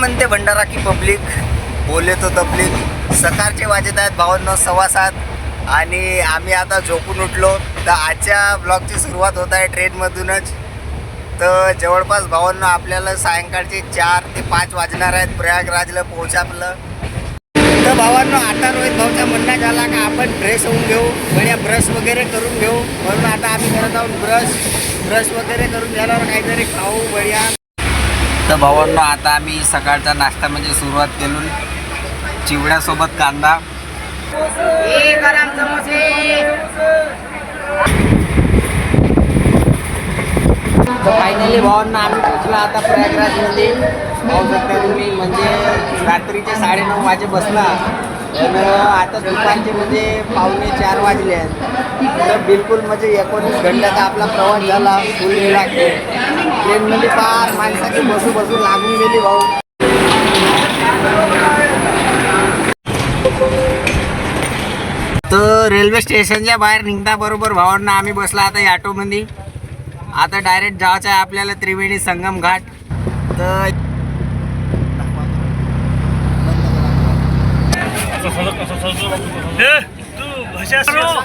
म्हणते भंडारा की पब्लिक, बोले तो तबलिक. सकाळचे वाजत आहेत 52:15 आणि आम्ही आता झोपून उठलो. तर आजच्या ब्लॉगची सुरुवात होत आहे ट्रेनमधूनच. तर जवळपास भावांनो आपल्याला सायंकाळचे 4 ते 5 वाजणार आहेत प्रयागराजला पोहोचलं. तर भावांनो आता रोहित भाऊचा म्हणणं झाला का आपण फ्रेश होऊन घेऊ, बढिया ब्रश वगैरे करून घेऊ. म्हणून आता आम्ही करत आहोत ब्रश वगैरे करून झाल्यावर काहीतरी खाऊ बढिया. तर भावांनो आता आम्ही सकाळचा नाश्ता म्हणजे सुरुवात केली. चिवड्यासोबत कांदा. तर फायनली भावांनो आम्ही पोहोचलो आता प्रयागराजमध्ये. पाहू शकता तुम्ही म्हणजे रात्रीचे 9:30 वाजे बसला आणि आता दुपारचे म्हणजे 3:45 वाजले आहेत. तर बिलकुल म्हणजे 19 घंट्याचा आपला प्रवास झाला. फुल रिलॅक्स ट्रेनमध्ये फार माणसाची बसून लागून गेली भाऊ. तर रेल्वे स्टेशनच्या बाहेर निघता बरोबर भावांना आम्ही बसला आता या ऑटोमध्ये. आता डायरेक्ट जायचं आहे आपल्याला त्रिवेणी संगम घाट.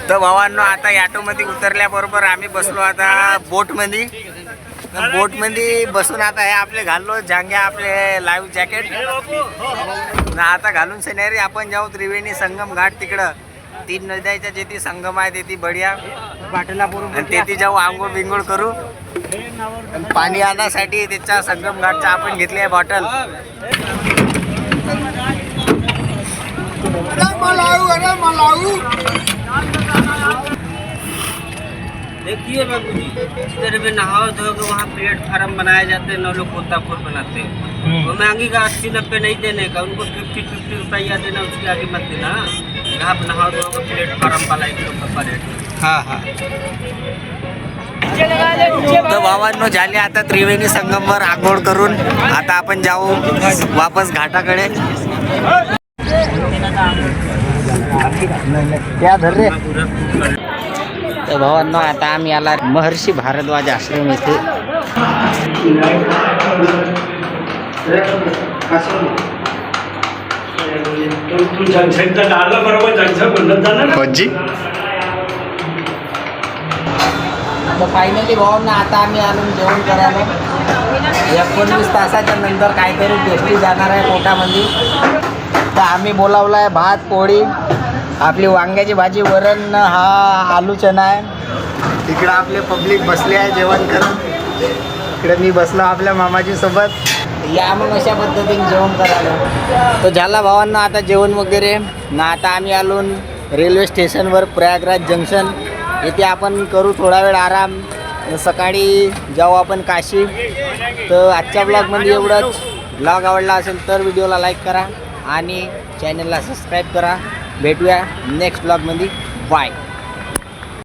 तर भावांनो आता ऑटोमध्ये उतरल्याबरोबर आम्ही बसलो आता बोटमध्ये. बोटमध्ये बसून आता हे आपले घाललो जांग्या आपले लाईव्ह जॅकेट ना आता घालून सिनेरी आपण जाऊ त्रिवेणी संगम घाट. तिकडं 3 नद्याच्या जेथे संगम आहे तेथे बढिया पाटीला बरोबर तेथे जाऊ आंघोळ बिंघोळ करू. पाणी आणण्यासाठी त्याच्या संगम घाटचा आपण घेतली आहे बॉटल. देखिए बाबू जी, इधर में नहाओ धोगे वहाँ प्लेटफार्म बनाए जाते हैं, 9 लोग गोताखोर बनाते हैं. वो महंगी का 80-90 नहीं देने का, उनको 50-50 रुपया देना, उसके आगे मत देना. यहाँ पर नहाओ धोगे प्लेटफार्म वाला 1 लोग का रेट. हाँ हाँ. तर भावांनो झाले आता त्रिवेणी संगमवर आंघोळ करून आता आपण जाऊ वापस घाटाकडे. त्या धर रे. तर भावांनो आता आम्ही आला महर्षी भारद्वाज आश्रम येथे. तर फायनली भावांना आता आम्ही आणून जेवण करायला. 19 तासाच्या नंतर काहीतरी टेस्टी जाणार आहे पोटामध्ये. तर आम्ही बोलावला आहे भात पोळी, आपली वांग्याची भाजी, वरण, हा आलू चना आहे. इकडं आपले पब्लिक बसले आहे जेवण करत. इकडे मी बसलो आपल्या मामाजी सोबत. या मग अशा पद्धतीने जेवण करायला. तर झाला भावांना आता जेवण वगैरे ना. आता आम्ही आलो रेल्वे स्टेशनवर प्रयागराज जंक्शन. इथे आपण करू थोडा वेळ आराम. सकाळी जाऊ आपण काशी. तर आजच्या ब्लॉगमध्ये एवढंच. ब्लॉग आवडला असेल तर व्हिडिओला लाईक करा आणि चॅनलला सबस्क्राईब करा. भेटूया नेक्स्ट ब्लॉगमध्ये. बाय.